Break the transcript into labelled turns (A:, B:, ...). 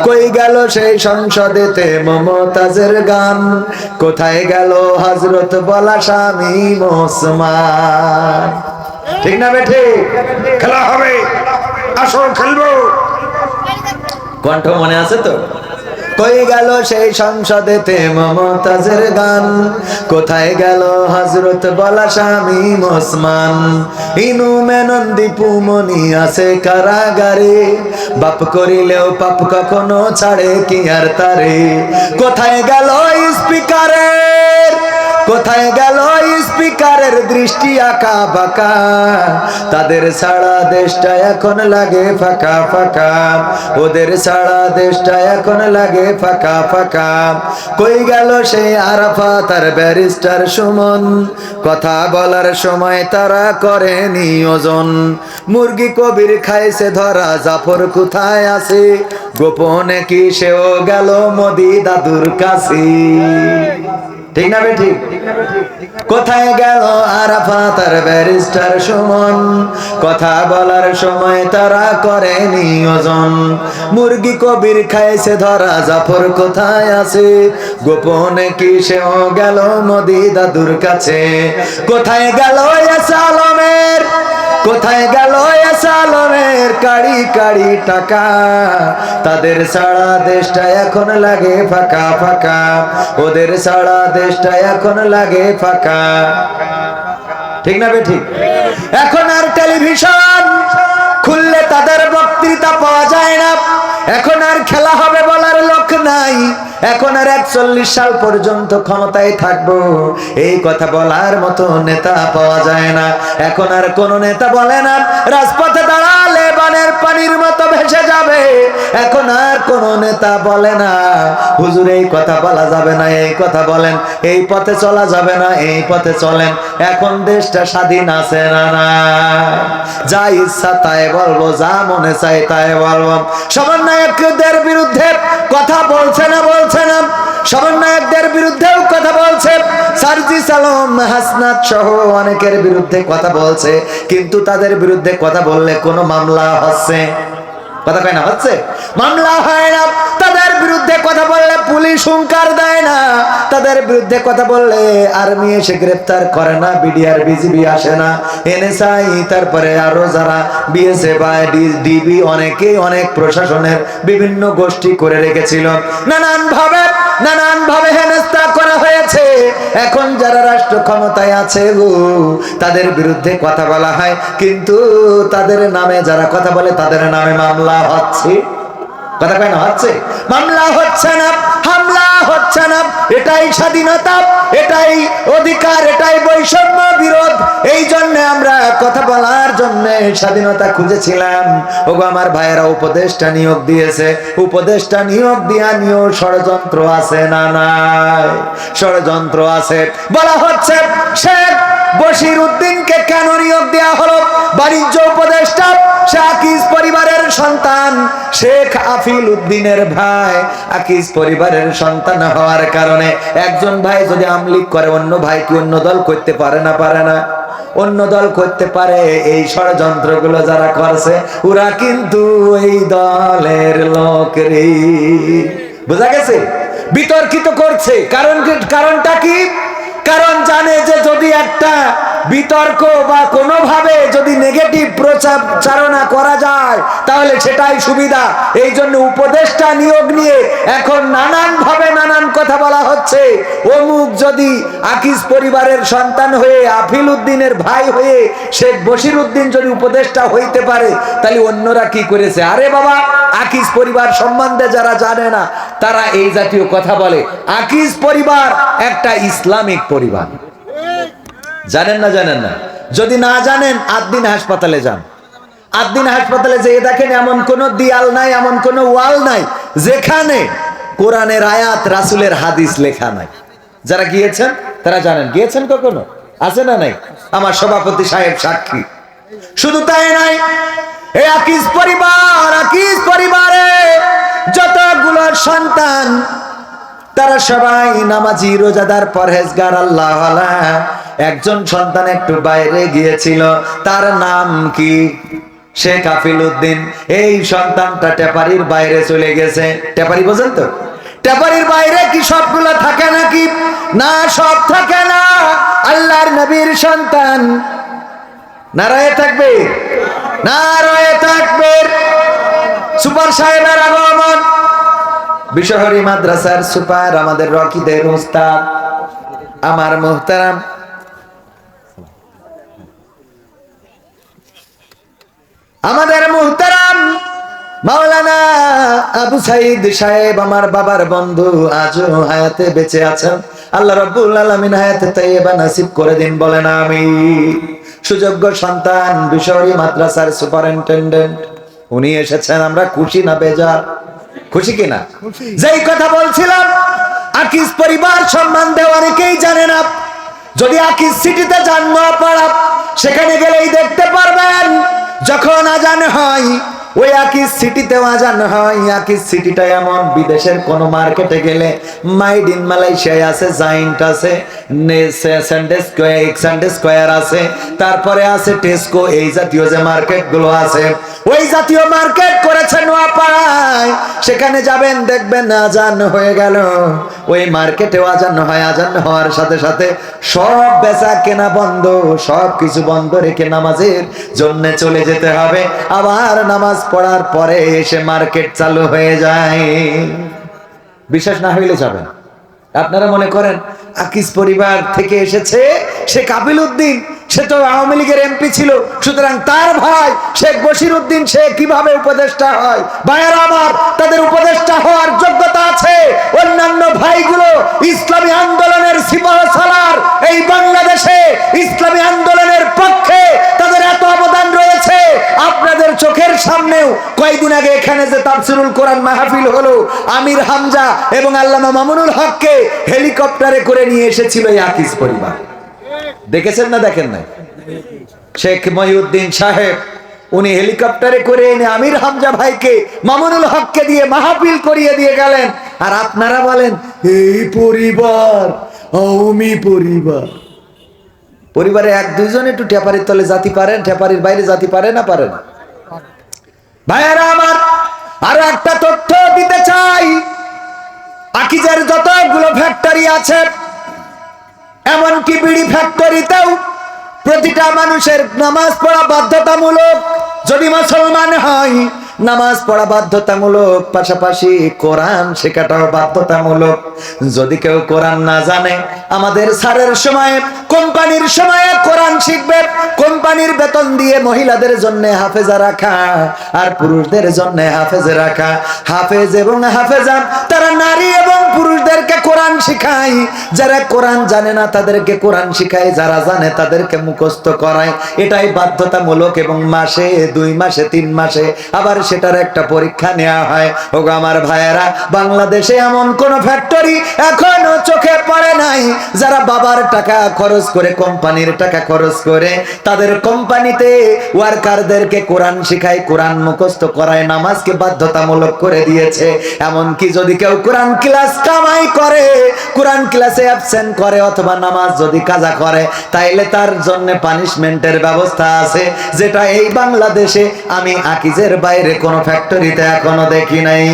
A: কই গেল সেই সংসদেতে মমতাজের গান, কোথায় গেল হযরত বলা শামীম ওসমান। ঠিক না বেঠে? খেলা হবে, আসো খেলবো। কণ্ঠ মনে আছে তো? কই গেল সেই সংসদেতে মমতাজের গান, কোথায় গেল হযরত বলা শামীম ওসমান। ইনু মেনন দীপু মনি আছে কারাগারে, বাপ করিলেও পাপ কখনো ছাড়ে কি আর তারে। কোথায় গেল স্পিকারের, কোথায় গেল স্পিকারের দৃষ্টি আঁকা বাঁকা, তাদের ছাড়া দেশটা এখন লাগে ফাঁকা ফাঁকা, ওদের ছাড়া দেশটা এখন লাগে ফাঁকা ফাঁকা। কই গেল সেই আরাফাত আর ব্যারিস্টার সুমন, কথা বলার সময় তারা করে নিয়োজন। মুরগি কবির খাইছে ধরা, জাফর কোথায় আছে, গোপনে কি সেও গেল মোদি দাদুর কাছে। ঠিক না বেঠি? কোথায় গেল আরাফাত আর ব্যারিস্টার সুমন, কথা বলার সময় তারা করে নিয়োজন। মুরগি কবির খাইছে ধরা, জাফর কোথায় আছে, গোপনে কি সেও গেল মোদি দাদুর কাছে। কোথায় গেল আলমের, কোথায় গেল আলমের কাড়ি কাড়ি টাকা, তাদের ছাড়া দেশটা এখন লাগে ফাঁকা ফাঁকা, ওদের ছাড়া দেশটা এখন লাগে ফাঁকা। ঠিক না বেঠিক? এখন আর টেলিভিশন খুললে তাদের বক্তৃতা পাওয়া যায় না, এখন আর খেলা হবে বলার লোক নাই, এখন আর 41 সাল পর্যন্ত ক্ষমতায় থাকবো এই কথা বলার মতো নেতা পাওয়া যায় না। এখন আর কোন নেতা বলে না রাজপথে দাঁড়ালে বানের পানির মতো ভেসে যাবে, এখন আর কোন নেতা বলে না হুজুর এই কথা বলা যাবে না, এই কথা বলেন, এই পথে চলা যাবে না, এই পথে চলেন। এখন দেশটা স্বাধীন আছে না না, যা ইচ্ছা তাই বলবো, যা মনে চাই তাই বলবো। সমন্বয়কদের বিরুদ্ধে কথা বলছে না, বলছে না, সমন্বয়কদের বিরুদ্ধেও কথা বলছে, সার্জিস আলম হাসনাত সহ অনেকের বিরুদ্ধে কথা বলছে, কিন্তু তাদের বিরুদ্ধে কথা বললে কোনো মামলা হচ্ছে? কথা কয় না, হচ্ছে? মামলা হয় না। তাদের বিরুদ্ধে কথা বললে পুলিশ হুঙ্কার দেয় না, তাদের বিরুদ্ধে কথা বললে আর্মি এসে গ্রেফতার করে না, বিডিআর বিজিবি আসে না, এনএসআই তারপরে আরো যারা বিএসএফ বা ডিবি অনেকেই অনেক প্রশাসনের বিভিন্ন গোষ্ঠী করে রেখেছিল, নানান ভাবে হেনস্থা করা হয়েছে। এখন যারা রাষ্ট্র ক্ষমতায় আছে গো তাদের বিরুদ্ধে কথা বলা হয়, কিন্তু তাদের নামে যারা কথা বলে তাদের নামে মামলা হচ্ছে। কথা কয় না, হচ্ছে? মামলা হচ্ছে না, হামলা হচ্ছে না। এটাই স্বাধীনতা, এটাই অধিকার, এটাই বৈষম্য বিরোধ। এই জন্য আমরা কথা বলার জন্য স্বাধীনতা খুঁজেছিলাম। ওগো আমার ভাইয়েরা, উপদেষ্টা নিয়োগ দিয়েছে, উপদেষ্টা নিয়োগ দিয়া নিয়েও ষড়যন্ত্র আছে না নাই? ষড়যন্ত্র আছে। বলা হচ্ছে শেখ বশির উদ্দিনকে কেন নিয়োগ দেওয়া হলো? বাণিজ্য উপদেষ্টা, সে আকিজ পরিবারের সন্তান, শেখ আফিল উদ্দিনের ভাই, আকিজ পরিবারের সন্তান হওয়ার কারণে একজন ভাই যদি আমলিক করে অন্য ভাই কি অন্য দল করতে পারে না? পারে না? অন্য দল করতে পারে। এই ষড়যন্ত্রগুলো যারা করছে ওরা কিন্তু এই দলের লোক রে। বুঝা গেছে? বিতর্কিত করছে, কারণটা কি? কারণ জানে যে যদি একটা বিতর্ক বা কোনোভাবে যদি নেগেটিভ প্রচারণা করা যায় তাহলে সেটাই সুবিধা। এই জন্য উপদেষ্টা নিয়োগ নিয়ে এখন নানান ভাবে নানান কথা বলা হচ্ছে। অমুক যদি আকিজ পরিবারের সন্তান হয়ে, আফিল উদ্দিনের ভাই হয়ে শেখ বশির উদ্দিন যদি উপদেষ্টা হইতে পারে তাহলে অন্যরা কি করেছে? আরে বাবা, আকিজ পরিবার সম্বন্ধে যারা জানে না তারা এই জাতীয় কথা বলে। আকিজ পরিবার একটা ইসলামিক পরিবার। জানেন না? জানেন না? যদি না জানেন আদ্দিন হাসপাতালে যান। আদ্দিন হাসপাতালে যেয়ে দেখেন এমন কোন দেয়াল নাই, এমন কোন ওয়াল নাই যেখানে কোরআনের আয়াত, রাসূলের হাদিস লেখা নাই। যারা গিয়েছেন তারা জানেন। গিয়েছেন কখনো? আছে না নাই? আমার সভাপতি সাহেব সাক্ষী। শুধু তাই নাই, এই আকিজ পরিবারে যতগুলো সন্তান তারা সবাই নামাজি, রোজাদার, পরহেজগার, আল্লাহওয়ালা। একজন সন্তান একটু বাইরে গিয়েছিল, তার নাম কি? সে কাফিল উদ্দিন এই সন্তানটা টেপারির বাইরে চলে গেছে। টেপারি বোঝেন তো? টেপারির বাইরে কি সবগুলো থাকে নাকি? না, সব থাকে না। আল্লাহর নবীর সন্তান। নারায়ে তাকবীর, নারায়ে তাকবীর। সুপার সাহেবের আগমন। বিশহরী মাদ্রাসার সুপার, আমাদের রকিদের উস্তাদ, আমার মুহতারাম আমাদের মুহতারাম মাওলানা আবু সাইদ সাহেব, আমার বাবার বন্ধু, আজও হায়াতে বেঁচে আছেন। আল্লাহ রাব্বুল আলামিন হায়াতে তাইয়্যিবা নসিব করে দিন, বলেন আমিন। সুযোগ্য সন্তান, বিশহরী মাদ্রাসার সুপারিনটেন্ডেন্ট, উনি এসেছেন। আমরা খুশি না বেজার? খুশি কিনা? যেই কথা বলছিলাম, আকিজ পরিবার সম্বন্ধে অনেকেই জানে না। যদি আকিজ সিটিতে জন্ম পড়া, সেখানে গেলেই দেখতে পারবেন যখন আজান হয়, ওই আকিজ সিটিতেও আজান হয়। আকিজ সিটিটা এমন, বিদেশের কোন মার্কেটে গেলে মাইড ইন মালয়েশিয়ায় আছে, জাইন্ট আছে, সানডে স্কয়ার আছে, তারপরে আছে টেস্কো, এই জাতীয় যে মার্কেট গুলো আছে, ওই জাতীয় মার্কেট করেছে নোয়াপাড়ায়। সেখানে যাবেন, দেখবেন আজান হয়ে গেল, ওই মার্কেটেও আজান হয়। আজান হওয়ার সাথে সাথে সব বেচা কেনা বন্ধ, সব কিছু বন্ধ রেখে নামাজের জন্য চলে যেতে হবে। আবার নামাজ পড়ার পরে এসে মার্কেট চালু হয়ে যায়। বিশ্বাস না হইলে যাবেন। আপনারা মনে করেন আকিজ পরিবার থেকে এসেছে, সে কাবিল উদ্দিন, সে তো আওয়ামী লীগের এমপি ছিল, সুতরাং তার ভাই শেখ বশির উদ্দিন সে কিভাবে উপদেষ্টা হয়? ভাইয়েরা আমার, তাদের উপদেষ্টা হওয়ার যোগ্যতা আছে। অন্যান্য ভাইগুলো ইসলামী আন্দোলনের সিপাহসালার, এই বাংলাদেশে ইসলামী আন্দোলনের পক্ষে তাদের এত অবদান রয়েছে। আপনাদের চোখের সামনেও কয়েকদিন আগে এখানে যে তাফসিরুল কোরআন মাহফিল হলো, আমির হামজা এবং আল্লামা মামুনুল হককে হেলিকপ্টারে করে নিয়ে এসেছিল এই আকিজ পরিবার। দেখেছেন না দেখেন নাই? শেখ মহিউদ্দিন সাহেব উনি হেলিকপ্টারে করে এনে আমির হামজা ভাইকে, মামুনুল হককে দিয়ে মাহফিল করিয়ে দিয়ে গেলেন। আর আপনারা বলেন এই পরিবার আওয়ামী পরিবার। পরিবারে এক দুইজন একটু টেপারির তলে জাতি পারেন, টেপারির বাইরে জাতি পারে না? পারে না? ভাইয়েরা আমার, আরো একটা তথ্য দিতে চাই। আকিজের যতগুলো ফ্যাক্টরি আছে, এমনকি বিড়ি ফ্যাক্টরিতেও প্রতিটা মানুষের নামাজ পড়া বাধ্যতামূলক। যদি মুসলমান হয়, নামাজ পড়া বাধ্যতামূলক, পাশাপাশি কোরআন শেখাটাও বাধ্যতামূলক। যদি কেউ কোরআন না জানে, আমাদের স্যারের সময়ে, কোম্পানির সময়ে কোরআন শিখবে। কোম্পানির বেতন দিয়ে মহিলাদের জন্য হাফেজা রাখা আর পুরুষদের জন্য হাফেজে রাখা। হাফেজ এবং হাফেজা তারা নারী এবং পুরুষদেরকে কোরআন শিখায়। যারা কোরআন জানে না তাদেরকে কোরআন শিখায়, যারা জানে তাদেরকে মুখস্থ করায়। এটাই বাধ্যতামূলক এবং মাসে 2 মাসে 3 মাসে আবার সেটার একটা পরীক্ষা নেওয়া হয়। ওগো আমার ভাইয়েরা, বাংলাদেশে এমন কোন ফ্যাক্টরি এখনো চোখে পড়ে নাই যারা বাবার টাকা খরচ করে, কোম্পানির টাকা খরচ করে তাদের কোম্পানিতে ওয়ার্কারদেরকে কোরআন শিখায়, কোরআন মুখস্থ করায়, নামাজকে বাধ্যতামূলক করে দিয়েছে। এমনকি যদি কেউ কোরআন ক্লাস কামাই করে, কোরআন ক্লাসে অ্যাবসেন্ট করে অথবা নামাজ যদি কাজা করে, তাইলে তার জন্য পানিশমেন্টের ব্যবস্থা আছে, যেটা এই বাংলাদেশে আমি আকিজের বাইরে কোন ফ্যাক্টরিতে এখনো দেখি নাই।